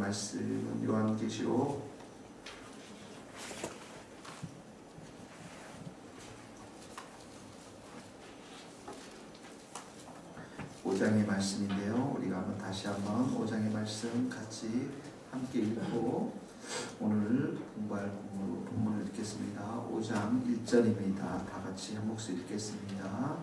말씀은 요한계시록 5장의 말씀인데요. 우리가 다시 한번 5장의 말씀 같이 함께 읽고 오늘 공부할 본문을 읽겠습니다. 5장 1절입니다. 다 같이 한 목소리 읽겠습니다.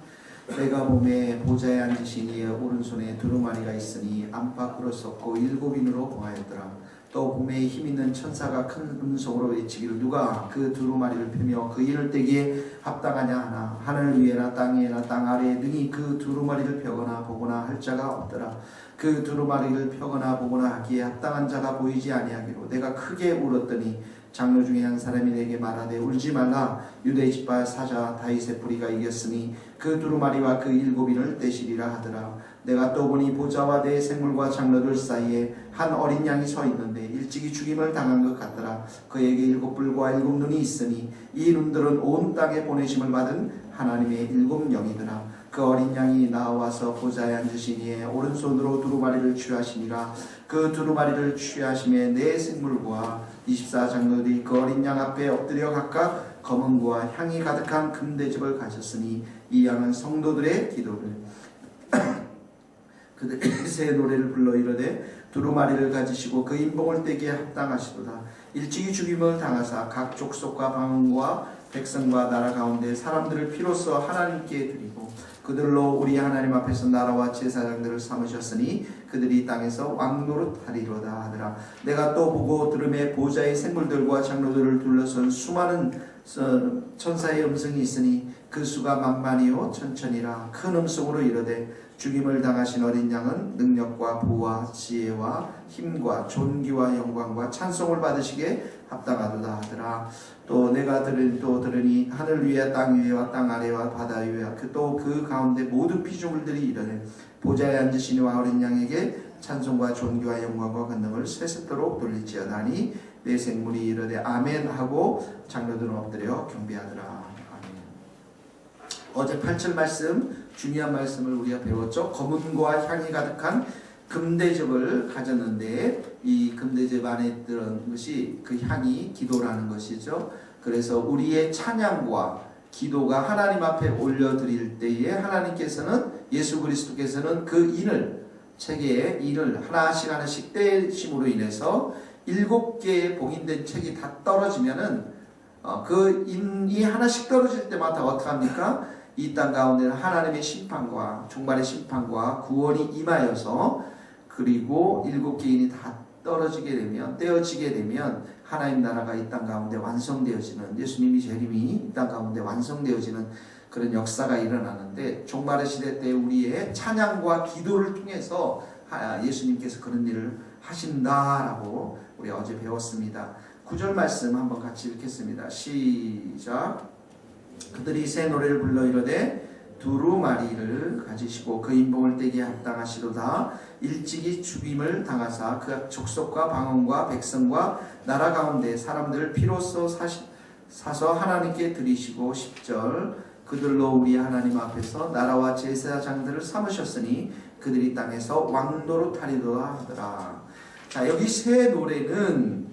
내가 보매 보좌에 앉으신 이의 오른손에 두루마리가 있으니 안팎으로 썩고 7인으로 보하였더라. 또 보매 힘있는 천사가 큰 음성으로 외치기를 누가 그 두루마리를 펴며 그 인을 떼기에 합당하냐 하나 하늘 위에나 땅 위에나 땅 아래에 능히 그 두루마리를 펴거나 보거나 할 자가 없더라. 그 두루마리를 펴거나 보거나 하기에 합당한 자가 보이지 아니하기로 내가 크게 울었더니 장로 중에 한 사람이 내게 말하되 울지 말라 유대 지파 사자 다윗의 뿌리가 이겼으니 그 두루마리와 그 7인을 떼시리라 하더라. 내가 또 보니 보좌와 내 생물과 장로들 사이에 한 어린 양이 서 있는데 일찍이 죽임을 당한 것 같더라. 그에게 7뿔과 7눈이 있으니 이 눈들은 온 땅에 보내심을 받은 하나님의 7영이더라. 그 어린 양이 나와서 보좌에 앉으신 이의 오른손으로 두루마리를 취하시니라. 그 두루마리를 취하심에 내 생물과 24장로들이 그 어린 양 앞에 엎드려 각각 검은고와 향이 가득한 금대접을 가졌으니 이 양은 성도들의 기도를 그들이 새 노래를 불러 이르되 두루마리를 가지시고 그 인봉을 떼기에 합당하시도다. 일찍이 죽임을 당하사 각 족속과 방언과 백성과 나라 가운데 사람들을 피로써 하나님께 드리고 그들로 우리 하나님 앞에서 나라와 제사장들을 삼으셨으니 그들이 땅에서 왕노릇하리로다 하더라. 내가 또 보고 들음에 보좌의 생물들과 장로들을 둘러선 수많은 천사의 음성이 있으니 그 수가 만만이요 천천이라. 큰 음성으로 이르되 죽임을 당하신 어린 양은 능력과 부와 지혜와 힘과 존귀와 영광과 찬송을 받으시기에 합당하도다 하더라. 또 내가 들으니 하늘 위에 땅 위에와 땅 아래와 바다 위에 또 그 가운데 모든 피조물들이 이르되 보좌에 앉으신 이와 어린 양에게 찬송과 존귀와 영광과 권능을 세세토록 돌릴지어다니 내 생물이 이르되 아멘 하고 장로들은 엎드려 경배하더라. 아멘. 어제 8절 말씀 중요한 말씀을 우리가 배웠죠. 검은고와 향이 가득한 금대접을 가졌는데 이 금대접 안에 들은 것이 그 향이 기도라는 것이죠. 그래서 우리의 찬양과 기도가 하나님 앞에 올려드릴 때에 하나님께서는 예수 그리스도께서는 그 인을 책에 인을 하나씩 떼심으로 인해서 7개의 봉인된 책이 다 떨어지면은 그 인이 하나씩 떨어질 때마다 어떻게 합니까? 이 땅 가운데는 하나님의 심판과 종말의 심판과 구원이 임하여서 그리고 7개 인이 다 떨어지게 되면 떼어지게 되면 하나님 나라가 이 땅 가운데 완성되어지는 예수님이 재림이 이 땅 가운데 완성되어지는 그런 역사가 일어나는데 종말의 시대 때 우리의 찬양과 기도를 통해서 예수님께서 그런 일을 하신다라고 우리 어제 배웠습니다. 9절 말씀 한번 같이 읽겠습니다. 시작. 그들이 새 노래를 불러 이르되 두루마리를 가지시고 그 인봉을 떼기에 합당하시도다. 일찍이 죽임을 당하사 그 족속과 방언과 백성과 나라 가운데 사람들을 피로써 사서 하나님께 드리시고 10절 그들로 우리 하나님 앞에서 나라와 제사장들을 삼으셨으니 그들이 땅에서 왕노릇하리도다 하더라. 자, 여기 새 노래는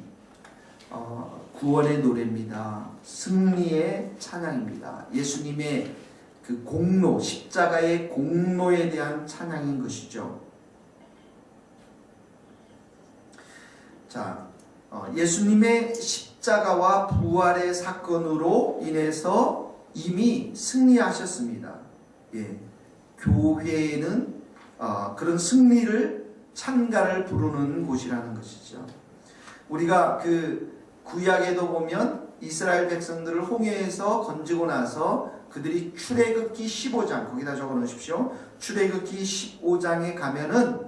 구원의 노래입니다. 승리의 찬양입니다. 예수님의 그 공로, 십자가의 공로에 대한 찬양인 것이죠. 자, 예수님의 십자가와 부활의 사건으로 인해서 이미 승리하셨습니다. 예, 교회는 그런 승리를 찬가를 부르는 곳이라는 것이죠. 우리가 그 구약에도 보면 이스라엘 백성들을 홍해에서 건지고 나서 그들이 출애굽기 15장 거기다 적어 놓으십시오. 출애굽기 15장에 가면은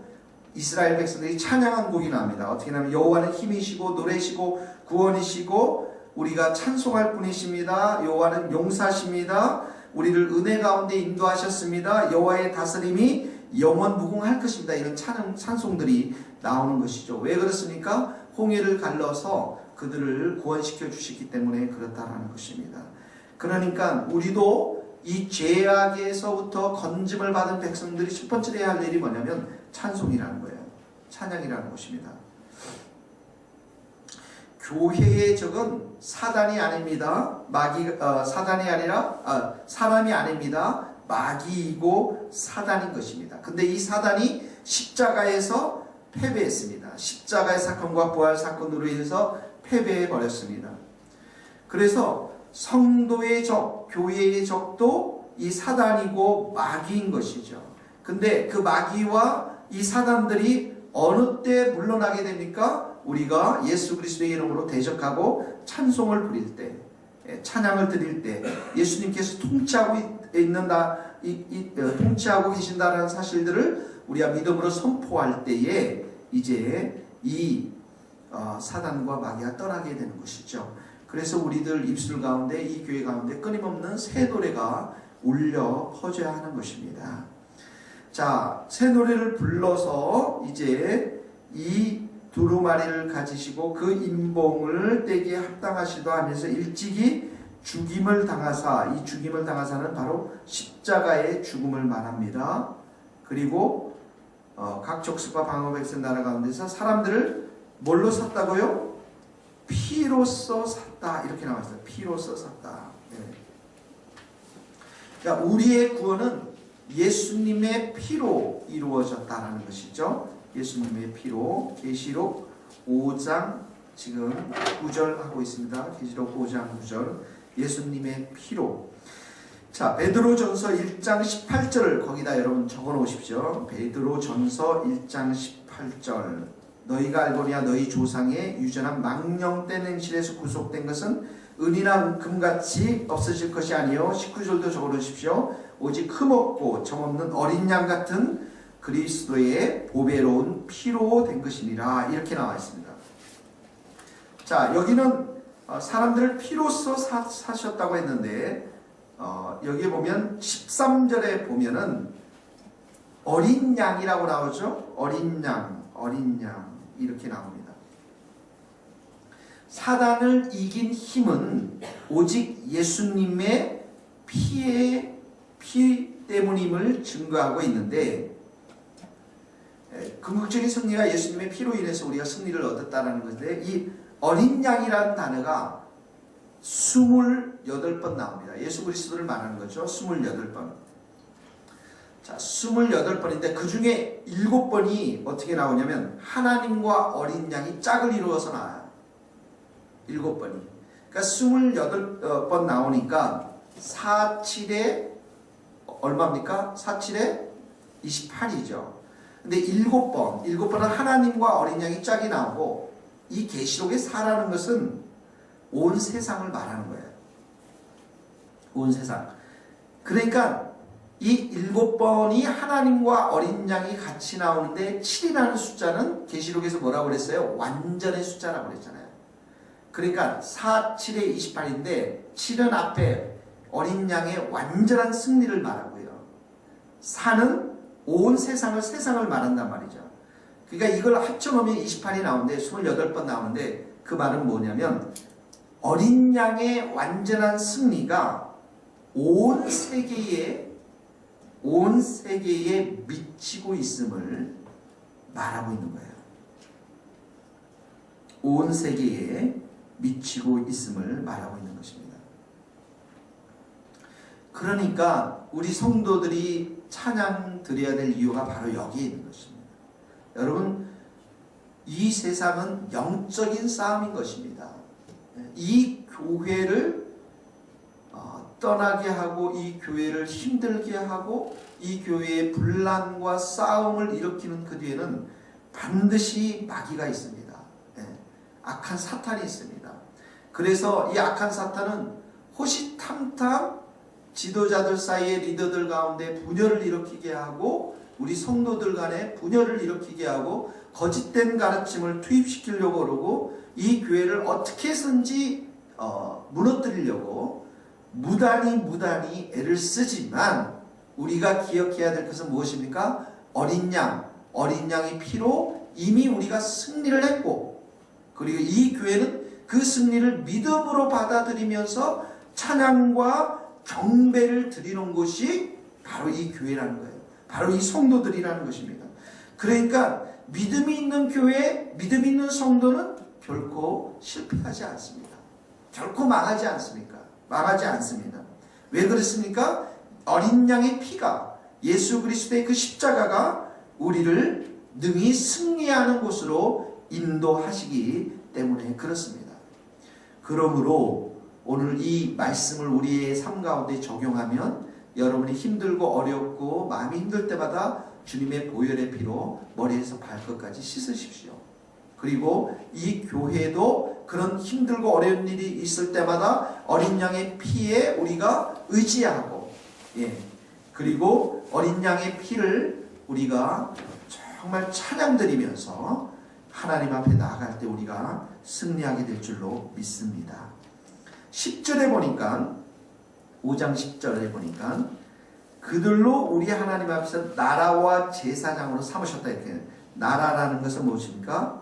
이스라엘 백성들이 찬양한 곡이 나옵니다. 어떻게 하면 여호와는 힘이시고 노래시고 구원이시고 우리가 찬송할 분이십니다. 여호와는 용사십니다. 우리를 은혜 가운데 인도하셨습니다. 여호와의 다스림이 영원 무궁할 것입니다. 이런 찬송들이 나오는 것이죠. 왜 그렇습니까? 홍해를 갈라서 그들을 구원시켜 주시기 때문에 그렇다라는 것입니다. 그러니까 우리도 이 죄악에서부터 건짐을 받은 백성들이 첫 번째 해야 할 일이 뭐냐면 찬송이라는 거예요. 찬양이라는 것입니다. 교회의 적은 사단이 아닙니다. 사단이 아니라 사람이 아닙니다. 마귀이고 사단인 것입니다. 근데 이 사단이 십자가에서 패배했습니다. 십자가의 사건과 부활 사건으로 인해서 패배해 버렸습니다. 그래서 성도의 적, 교회의 적도 이 사단이고 마귀인 것이죠. 근데 그 마귀와 이 사단들이 어느 때 물러나게 됩니까? 우리가 예수 그리스도의 이름으로 대적하고 찬송을 부릴 때, 찬양을 드릴 때, 예수님께서 통치하고 통치하고 계신다는 사실들을 우리가 믿음으로 선포할 때에 이제 이 사단과 마귀가 떠나게 되는 것이죠. 그래서 우리들 입술 가운데, 이 교회 가운데 끊임없는 새 노래가 울려 퍼져야 하는 것입니다. 자, 새 노래를 불러서 이제 이 두루마리를 가지시고 그 인봉을 떼기에 합당하시도 하면서 일찍이 죽임을 당하사, 이 죽임을 당하사는 바로 십자가의 죽음을 말합니다. 그리고 각 족속과 방언 백성 나라 가운데서 사람들을 뭘로 샀다고요? 피로써 샀다, 이렇게 나와있어요. 피로써 샀다. 네. 그러니까 우리의 구원은 예수님의 피로 이루어졌다라는 것이죠. 예수님의 피로. 계시록 5장 지금 9절 하고 있습니다. 계시록 5장 9절. 예수님의 피로. 자, 베드로전서 1장 18절을 거기다 여러분 적어 놓으십시오. 베드로전서 1장 18절. 너희가 알거니와 너희 조상의 유전한 망령된 행실에서 구속된 것은 은이나 금같이 없어질 것이 아니요. 19절도 적어 놓으십시오. 오직 흠없고 점없는 어린 양 같은 그리스도의 보배로운 피로 된 것이니라. 이렇게 나와 있습니다. 자, 여기는 사람들을 피로써 사셨다고 했는데 여기에 보면 13절에 보면은 어린 양이라고 나오죠. 어린 양 이렇게 나옵니다. 사단을 이긴 힘은 오직 예수님의 피 때문임을 증거하고 있는데, 궁극적인 승리가 예수님의 피로 인해서 우리가 승리를 얻었다는 건데, 이 어린 양이라는 단어가 28번 나옵니다. 예수 그리스도를 말하는 거죠. 28번. 자, 28번인데 그 중에 7번이 어떻게 나오냐면 하나님과 어린 양이 짝을 이루어서 나와요. 7번이. 그러니까 28번 나오니까 4, 7에 얼마입니까? 4, 7에 28이죠. 근데 7번은 하나님과 어린 양이 짝이 나오고, 이 계시록의 4라는 것은 온 세상을 말하는 거예요. 온 세상. 그러니까 이 7번이 하나님과 어린 양이 같이 나오는데 7이라는 숫자는 계시록에서 뭐라고 그랬어요? 완전의 숫자라고 그랬잖아요. 그러니까 4, 7에 28인데 7은 앞에 어린 양의 완전한 승리를 말하고요. 4는 온 세상을 말한단 말이죠. 그러니까 이걸 합쳐놓으면 28이 나오는데 28번 나오는데 그 말은 뭐냐면 어린 양의 완전한 승리가 온 세계에 미치고 있음을 말하고 있는 거예요. 온 세계에 미치고 있음을 말하고 있는 것입니다. 그러니까 우리 성도들이 찬양 드려야 될 이유가 바로 여기에 있는 것입니다. 여러분, 이 세상은 영적인 싸움인 것입니다. 이 교회를 떠나게 하고, 이 교회를 힘들게 하고, 이 교회의 분란과 싸움을 일으키는 그 뒤에는 반드시 마귀가 있습니다. 악한 사탄이 있습니다. 그래서 이 악한 사탄은 호시탐탐 지도자들 사이에, 리더들 가운데 분열을 일으키게 하고, 우리 성도들 간에 분열을 일으키게 하고, 거짓된 가르침을 투입시키려고 그러고, 이 교회를 어떻게 해서든지 무너뜨리려고 무단히 애를 쓰지만, 우리가 기억해야 될 것은 무엇입니까? 어린 양의 피로 이미 우리가 승리를 했고, 그리고 이 교회는 그 승리를 믿음으로 받아들이면서 찬양과 경배를 드리는 것이 바로 이 교회라는 거예요. 바로 이 성도들이라는 것입니다. 그러니까 믿음이 있는 교회, 믿음 있는 성도는 결코 실패하지 않습니다. 결코 망하지 않습니까? 망하지 않습니다. 왜 그렇습니까? 어린 양의 피가, 예수 그리스도의 그 십자가가 우리를 능히 승리하는 곳으로 인도하시기 때문에 그렇습니다. 그러므로 오늘 이 말씀을 우리의 삶 가운데 적용하면 여러분이 힘들고 어렵고 마음이 힘들 때마다 주님의 보혈의 피로 머리에서 발끝까지 씻으십시오. 그리고 이 교회도 그런 힘들고 어려운 일이 있을 때마다 어린 양의 피에 우리가 의지하고, 그리고 어린 양의 피를 우리가 정말 찬양 드리면서 하나님 앞에 나아갈 때 우리가 승리하게 될 줄로 믿습니다. 10절에 보니까, 5장 10절에 보니까 그들로 우리 하나님 앞에서 나라와 제사장으로 삼으셨다. 이렇게. 나라라는 것은 무엇입니까?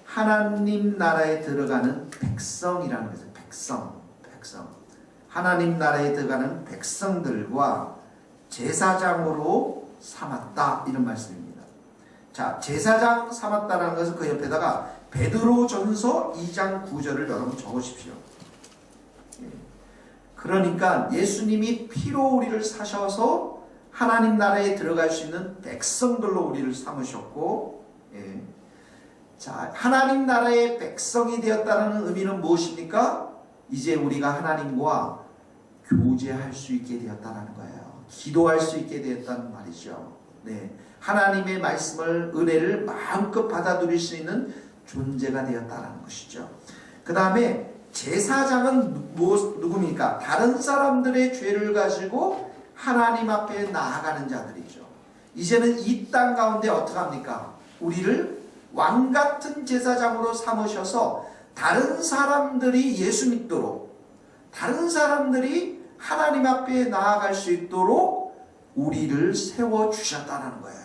하나님 나라에 들어가는 백성이라는 것이죠. 백성. 하나님 나라에 들어가는 백성들과 제사장으로 삼았다. 이런 말씀입니다. 자, 제사장 삼았다라는 것은 그 옆에다가 베드로전서 2장 9절을 여러분 적으십시오. 그러니까 예수님이 피로 우리를 사셔서 하나님 나라에 들어갈 수 있는 백성들로 우리를 삼으셨고, 자, 하나님 나라의 백성이 되었다는 의미는 무엇입니까? 이제 우리가 하나님과 교제할 수 있게 되었다는 거예요. 기도할 수 있게 되었다는 말이죠. 하나님의 말씀을, 은혜를 마음껏 받아들일 수 있는 존재가 되었다는 것이죠. 그 다음에 제사장은 누굽니까? 다른 사람들의 죄를 가지고 하나님 앞에 나아가는 자들이죠. 이제는 이 땅 가운데 어떻게 합니까? 우리를 왕같은 제사장으로 삼으셔서 다른 사람들이 예수 믿도록, 다른 사람들이 하나님 앞에 나아갈 수 있도록 우리를 세워주셨다는 거예요.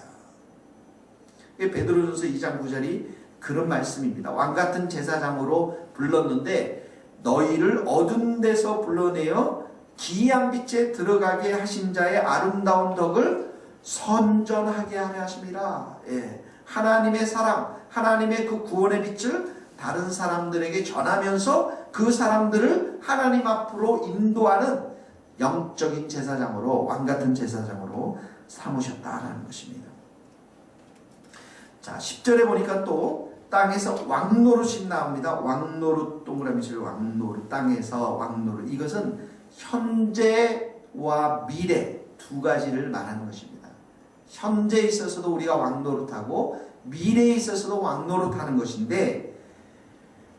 베드로전서 2장 9절이 그런 말씀입니다. 왕같은 제사장으로 불렀는데 너희를 어두운 데서 불러내어 기이한 빛에 들어가게 하신 자의 아름다운 덕을 선전하게 하려 하심이라. 하나님의 사랑, 하나님의 그 구원의 빛을 다른 사람들에게 전하면서 그 사람들을 하나님 앞으로 인도하는 영적인 제사장으로, 왕같은 제사장으로 삼으셨다라는 것입니다. 자, 10절에 보니까 또 땅에서 왕노릇이 나옵니다. 왕노릇, 동그라미 칠 왕노릇, 땅에서 왕노릇. 이것은 현재와 미래 두 가지를 말하는 것입니다. 현재에 있어서도 우리가 왕노릇하고 미래에 있어서도 왕노릇하는 것인데,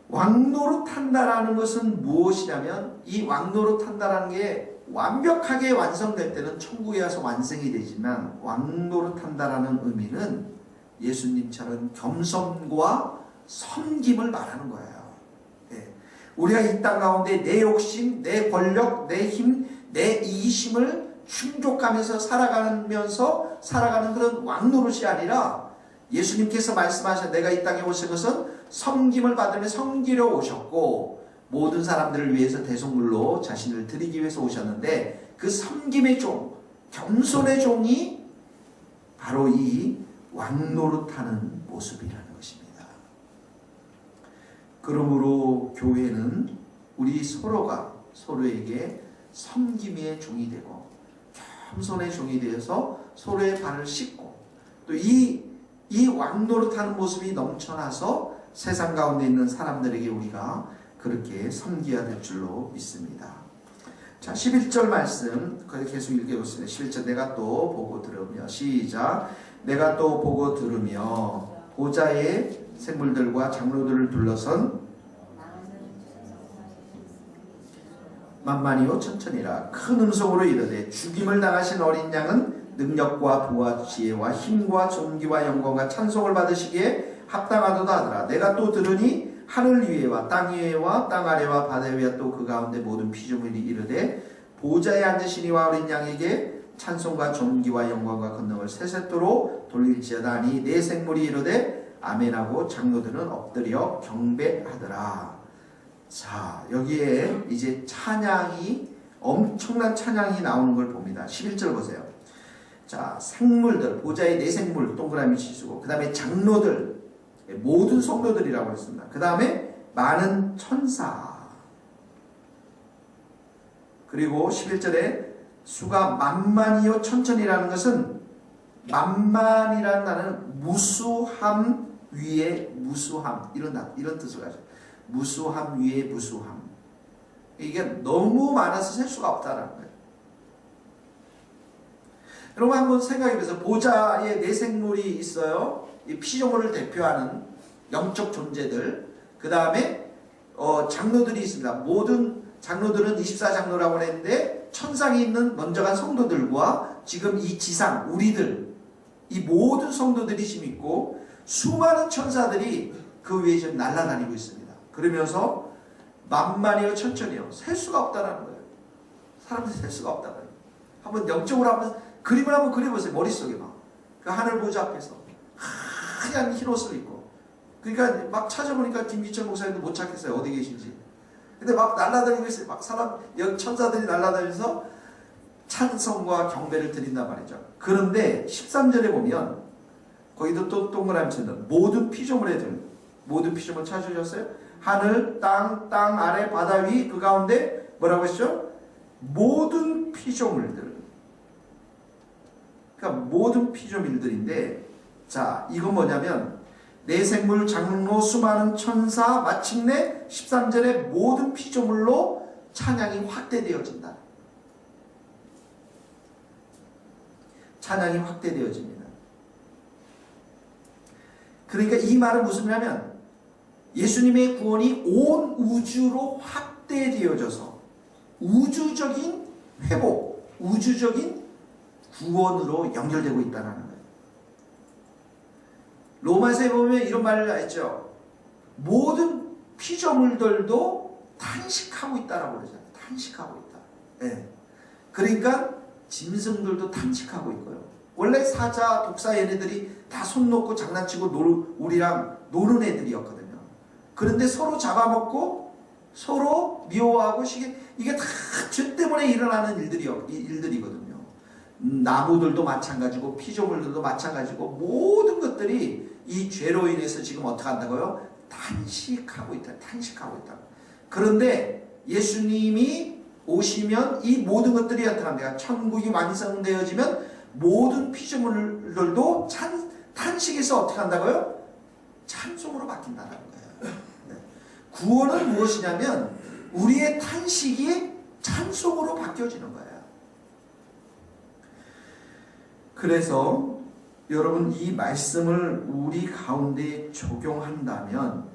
왕노릇한다라는 것은 무엇이냐면, 이 왕노릇한다라는 게 완벽하게 완성될 때는 천국에 와서 완성이 되지만, 왕노릇한다라는 의미는 예수님처럼 겸손과 섬김을 말하는 거예요. 우리가 이 땅 가운데 내 욕심, 내 권력, 내 힘, 내 이기심을 충족하면서 살아가는 그런 왕노릇이 아니라, 예수님께서 말씀하신 내가 이 땅에 오신 것은 섬김을 받으며 섬기려 오셨고, 모든 사람들을 위해서 대속물로 자신을 드리기 위해서 오셨는데, 그 섬김의 종, 겸손의 종이 바로 이 왕노릇하는 모습이라는 것입니다. 그러므로 교회는 우리 서로가 서로에게 섬김의 종이 되고 겸손의 종이 되어서 서로의 발을 씻고, 또 이 왕노릇하는 모습이 넘쳐나서 세상 가운데 있는 사람들에게 우리가 그렇게 섬겨야 될 줄로 믿습니다. 자, 11절 말씀 계속 읽어보겠습니다. 11절 내가 또 보고 들으며, 시작. 내가 또 보고 들으며 보좌의 생물들과 장로들을 둘러선 만만히요 천천히라 큰 음성으로 이르되 죽임을 당하신 어린 양은 능력과 부와 지혜와 힘과 존귀와 영광과 찬송을 받으시기에 합당하도다 하더라. 내가 또 들으니 하늘 위에와 땅 위에와 땅 아래와 바다 위와 또 그 가운데 모든 피조물이 이르되 보좌에 앉으신 이와 어린 양에게 찬송과 존귀와 영광과 권능을 세세토록 돌릴지어다 하니 네 생물이 이르되 아멘하고 장로들은 엎드려 경배하더라. 자, 여기에 이제 찬양이, 엄청난 찬양이 나오는 걸 봅니다. 11절 보세요. 자, 생물들, 보좌의 네 생물 동그라미 치시고, 그 다음에 장로들, 모든 성도들이라고 했습니다. 그 다음에 많은 천사, 그리고 11절에 수가 만만이요 천천이라는 것은, 만만이라는 단어는 무수함 위에 무수함, 이런 뜻을 가져요. 무수함 위에 무수함. 이게 너무 많아서 셀 수가 없다는 거예요. 여러분 한번 생각해보세요. 보좌에 내생물이 있어요. 이 피조물을 대표하는 영적 존재들. 그 다음에 장로들이 있습니다. 모든 장로들은 24장로라고 했는데, 천상에 있는 먼저 간 성도들과 지금 이 지상 우리들, 이 모든 성도들이 지금 있고, 수많은 천사들이 그 위에 지금 날아다니고 있습니다. 그러면서 만만이요 천천히요, 셀 수가 없다는 거예요. 사람들이 셀 수가 없다는 거예요. 한번 영적으로 한번 그림을 한번 그려보세요. 머릿속에 막 그 하늘 보좌 앞에서 하얀 흰 옷을 입고, 그러니까 막 찾아보니까 김기철 목사님도 못 찾겠어요, 어디 계신지. 근데 막 날아다니고 있어요. 막 천사들이 날아다니면서 찬송과 경배를 드린단 말이죠. 그런데 13절에 보면 거기도 또 동그라미 치는 모든 피조물에 들, 모든 피조물 찾으셨어요? 하늘, 땅 아래, 바다 위, 그 가운데 뭐라고 했죠? 모든 피조물들. 그러니까 모든 피조물들인데, 자, 이건 뭐냐면 내생물, 장로, 수많은 천사, 마침내 13절에 모든 피조물로 찬양이 확대되어진다. 찬양이 확대되어집니다. 그러니까 이 말은 무슨 말이냐면, 예수님의 구원이 온 우주로 확대되어져서 우주적인 회복, 우주적인 구원으로 연결되고 있다는 거예요. 로마서에 보면 이런 말을 했죠. 모든 피조물들도 탄식하고 있다라고 그러잖아요. 탄식하고 있다. 네. 그러니까 짐승들도 탄식하고 있고요. 원래 사자, 독사 얘네들이 다 손 놓고 장난치고 우리랑 노는 애들이었거든요. 그런데 서로 잡아먹고 서로 미워하고 이게 다 죄 때문에 일어나는 일들이거든요. 나무들도 마찬가지고 피조물들도 마찬가지고 모든 것들이 이 죄로 인해서 지금 어떻게 한다고요? 탄식하고 있다. 탄식하고 있다. 그런데 예수님이 오시면 이 모든 것들이 어떻게 합니까? 천국이 완성되어지면 모든 피조물들도 탄식에서 어떻게 한다고요? 찬송으로 바뀐다는 거예요. 네. 구원은 무엇이냐면 우리의 탄식이 찬송으로 바뀌어지는 거예요. 그래서 여러분 이 말씀을 우리 가운데 적용한다면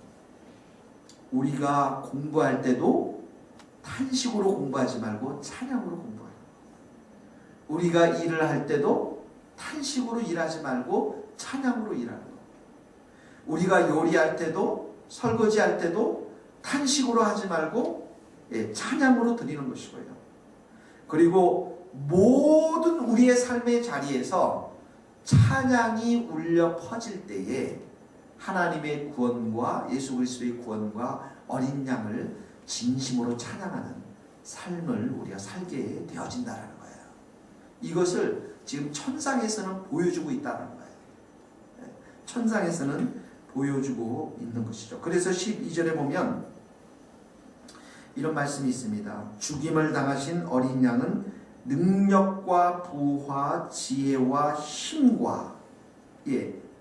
우리가 공부할 때도 탄식으로 공부하지 말고 찬양으로 공부해요. 우리가 일을 할 때도 탄식으로 일하지 말고 찬양으로 일하는 거. 우리가 요리할 때도 설거지할 때도 탄식으로 하지 말고 찬양으로 드리는 것이고요. 그리고 모든 우리의 삶의 자리에서 찬양이 울려 퍼질 때에 하나님의 구원과 예수 그리스도의 구원과 어린 양을 진심으로 찬양하는 삶을 우리가 살게 되어진다는 거예요. 이것을 지금 천상에서는 보여주고 있다는 거예요. 천상에서는 보여주고 있는 것이죠. 그래서 12절에 보면 이런 말씀이 있습니다. 죽임을 당하신 어린 양은 능력과 부와 지혜와 힘과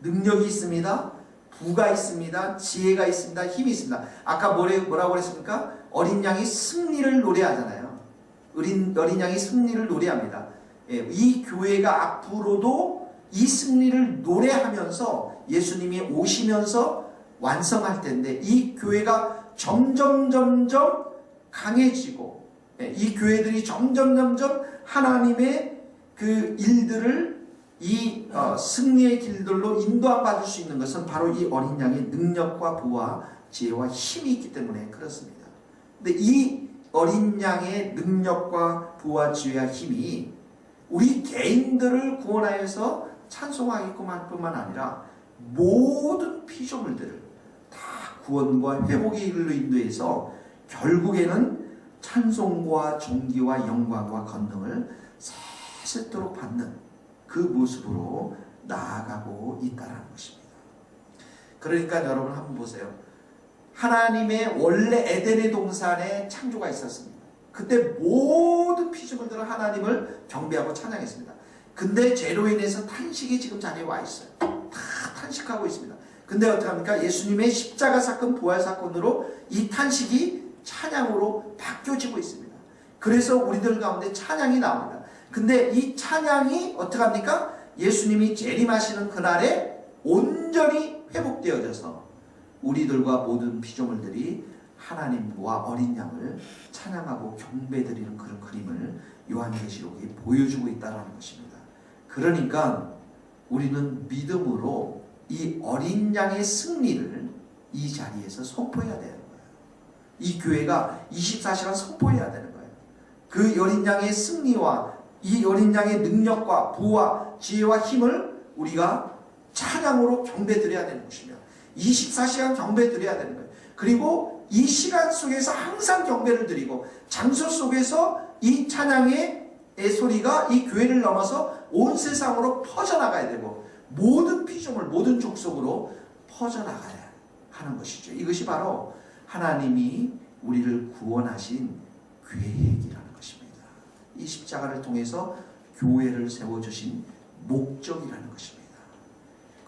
능력이 있습니다. 부가 있습니다. 지혜가 있습니다. 힘이 있습니다. 아까 뭐라고 그랬습니까? 어린 양이 승리를 노래하잖아요. 어린 양이 승리를 노래합니다. 이 교회가 앞으로도 이 승리를 노래하면서 예수님이 오시면서 완성할 텐데 이 교회가 점점 강해지고 이 교회들이 점점 하나님의 그 일들을 이 승리의 길들로 인도받을 수 있는 것은 바로 이 어린 양의 능력과 부와 지혜와 힘이 있기 때문에 그렇습니다. 근데 이 어린 양의 능력과 부와 지혜와 힘이 우리 개인들을 구원하여서 찬송하게끔 할 뿐만 아니라 모든 피조물들을 다 구원과 회복의 길로 인도해서 결국에는 찬송과 존귀와 영광과 권능을 세세토록 받는 그 모습으로 나아가고 있다는 것입니다. 그러니까 여러분 한번 보세요. 하나님의 원래 에덴의 동산에 창조가 있었습니다. 그때 모든 피조물들은 하나님을 경배하고 찬양했습니다. 근데 죄로 인해서 탄식이 지금 자리에 와 있어요. 다 탄식하고 있습니다. 근데 어떡합니까? 예수님의 십자가 사건, 부활 사건으로 이 탄식이 찬양으로 바뀌어지고 있습니다. 그래서 우리들 가운데 찬양이 나옵니다. 근데 이 찬양이 어떡합니까? 예수님이 재림하시는 그날에 온전히 회복되어져서 우리들과 모든 피조물들이 하나님과 어린 양을 찬양하고 경배드리는 그런 그림을 요한계시록이 보여주고 있다는 것입니다. 그러니까 우리는 믿음으로 이 어린 양의 승리를 이 자리에서 선포해야 되는 거예요. 이 교회가 24시간 선포해야 되는 거예요. 그 어린 양의 승리와 이 어린 양의 능력과 부와 지혜와 힘을 우리가 찬양으로 경배드려야 되는 것이며 24시간 경배드려야 되는 거예요. 그리고 이 시간 속에서 항상 경배를 드리고 장소 속에서 이 찬양의 소리가 이 교회를 넘어서 온 세상으로 퍼져나가야 되고 모든 피조물, 모든 족속으로 퍼져나가야 하는 것이죠. 이것이 바로 하나님이 우리를 구원하신 계획이라는 것입니다. 이 십자가를 통해서 교회를 세워주신 목적이라는 것입니다.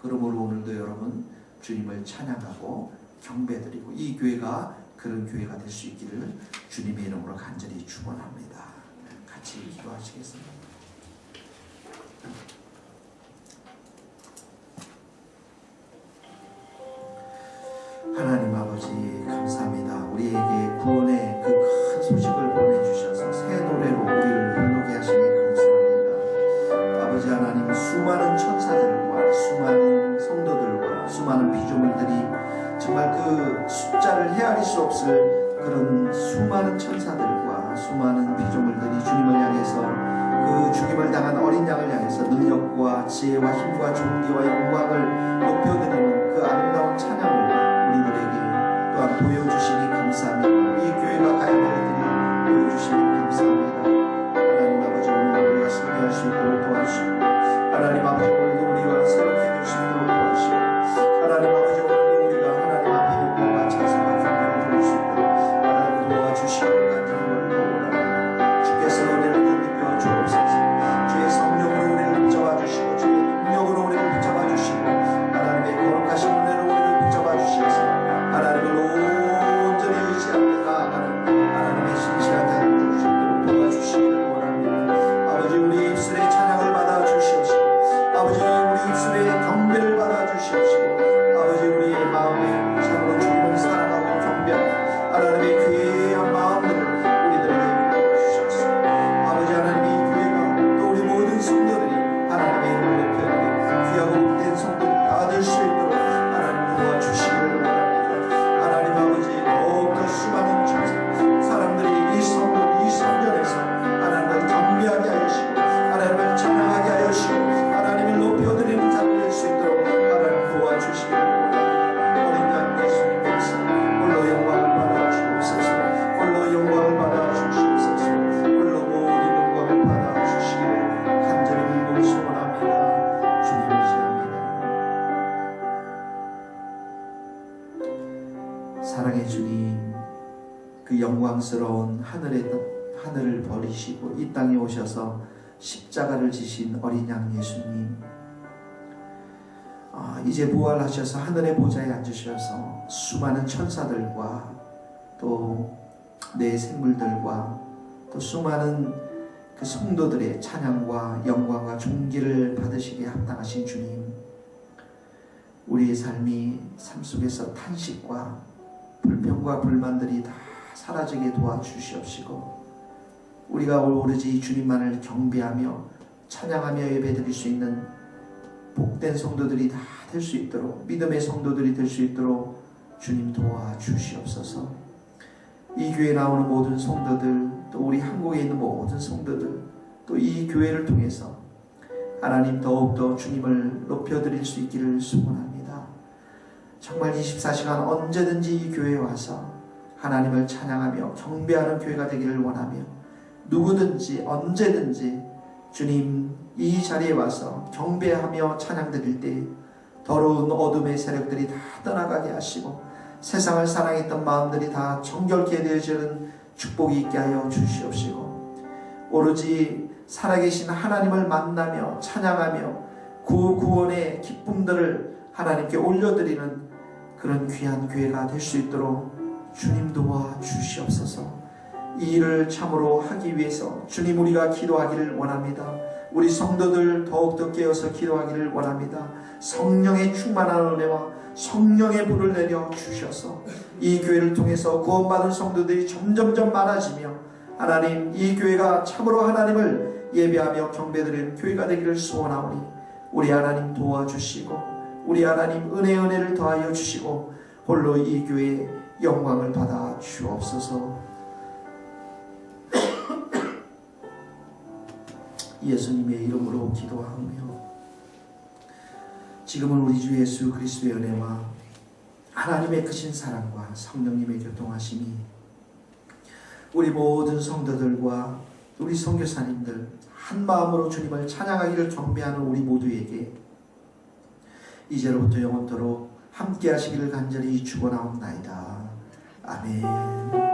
그러므로 오늘도 여러분 주님을 찬양하고 경배드리고 이 교회가 그런 교회가 될 수 있기를 주님의 이름으로 간절히 축원합니다. 같이 기도하시겠습니다. 하나님 아버지 감사합니다. 우리에게 구원의 그 큰 소식을 보내주셔서 새 노래로 우리를 부르게 하시니 감사합니다. 아버지 하나님, 수많은 천사들과 수많은 성도들과 수많은 피조물들이 정말 그 숫자를 헤아릴 수 없을 그런 수많은 천사들과 수많은 피조물들이 주님을 향해서 그 죽임을 당한 어린 양을 향해서 능력과 지혜와 힘과 존귀와 영광을 높여드리는 그 아름다운 찬양을 우리들에게 또한 보여주시니 감사합니다. 우리 교회가 가야 될 일들이 보여주시니 감사합니다. 하나님 아버지, 오늘 우리가 승리할 수 있도록 도와주시고 하나님 아버지, 오늘도 우리가 새롭게 될 수 있도록 도와주시고 하나님 아버지, 오늘도 우리가 하나님 앞에 영광과 찬송과 경배를 드릴 수 있도록 하나님 도와주시고 간절히 원합니다. 주께서 은혜를 더입혀 주옵소서. 주의 성령으로 우리를 붙잡아 주시고 주의 능력으로 우리를 붙잡아 주시고 하나님의 거룩하신 은혜로 우리를 붙잡아 주시어서 하나님을 온전히 의지하며 나아가는 하나님의 신실한 자들 될 수 있도록 도와주시기를 원합니다. 아버지, 우리 입술의 찬양을 받아 주시옵시고 아버지, 우리 입술의 경배를 받아 주시옵시고 아버지, 우리의 마음에 참으로 주님을 사랑하고 경배하는 하나님의 귀한 마음들을 우리들에게 주셨소. 아버지 하나님, 이 교회가 또 우리 모든 성도들이 하나님의 이름을 높여드리고 귀하고 복된 성도들이 다 될 수 있도록 하나님 도와주시기를 원합니다. 하나님 아버지, 더욱더 수많은 천사 사람들이 이 성도 이 성전에서 하나님을 경배하게 하시고 하나님을 찬양하게 하시고 하나님을 높여드리는 자들 될 수 있도록 하나님 도와주시기를 원합니다. 어린 양 예수님께서 홀로 영광을 받아 주옵소서. 홀로 영광을 받아 주시옵소서. 홀로 모든 영광을 받아 주시기를 간절히 빌고 소원합니다. 주님 의지합니다. 사랑의 주님, 그 영광스러운 하늘을 버리시고 이 땅에 오셔서 십자가를 지신 어린 양 예수님, 이제 부활하셔서 하늘의 보좌에 앉으셔서 수많은 천사들과 또 내 생물들과 또 수많은 그 성도들의 찬양과 영광과 존귀를 받으시기에 합당하신 주님, 우리의 삶이 삶 속에서 탄식과 불평과 불만들이 다 사라지게 도와주시옵시고 우리가 오로지 주님만을 경배하며 찬양하며 예배드릴 수 있는 복된 성도들이 다 될 수 있도록, 믿음의 성도들이 될 수 있도록 주님 도와주시옵소서. 이 교회에 나오는 모든 성도들, 또 우리 한국에 있는 모든 성도들, 또 이 교회를 통해서 하나님 더욱더 주님을 높여드릴 수 있기를 소원합니다. 정말 24시간 언제든지 이 교회에 와서 하나님을 찬양하며 경배하는 교회가 되기를 원하며 누구든지 언제든지 주님 이 자리에 와서 경배하며 찬양 드릴 때 더러운 어둠의 세력들이 다 떠나가게 하시고 세상을 사랑했던 마음들이 다 정결케 되어지는 축복이 있게 하여 주시옵시고, 오로지 살아계신 하나님을 만나며 찬양하며 구원의 기쁨들을 하나님께 올려드리는 그런 귀한 교회가 될 수 있도록 주님 도와 주시옵소서. 이 일을 참으로 하기 위해서 주님, 우리가 기도하기를 원합니다. 우리 성도들 더욱더 깨어서 기도하기를 원합니다. 성령의 충만한 은혜와 성령의 불을 내려 주셔서 이 교회를 통해서 구원받은 성도들이 점점점 많아지며, 하나님, 이 교회가 참으로 하나님을 예배하며 경배드리는 교회가 되기를 소원하오니 우리 하나님 도와주시고, 우리 하나님 은혜를 더하여 주시고 홀로 이 교회의 영광을 받아 주옵소서. 예수님의 이름으로 기도하며, 지금은 우리 주 예수 그리스도의 은혜와 하나님의 크신 사랑과 성령님의 교통하심이 우리 모든 성도들과 우리 선교사님들 한 마음으로 주님을 찬양하기를 경배하는 우리 모두에게 이제로부터 영원토록 함께 하시기를 간절히 축원하옵나이다. 아멘.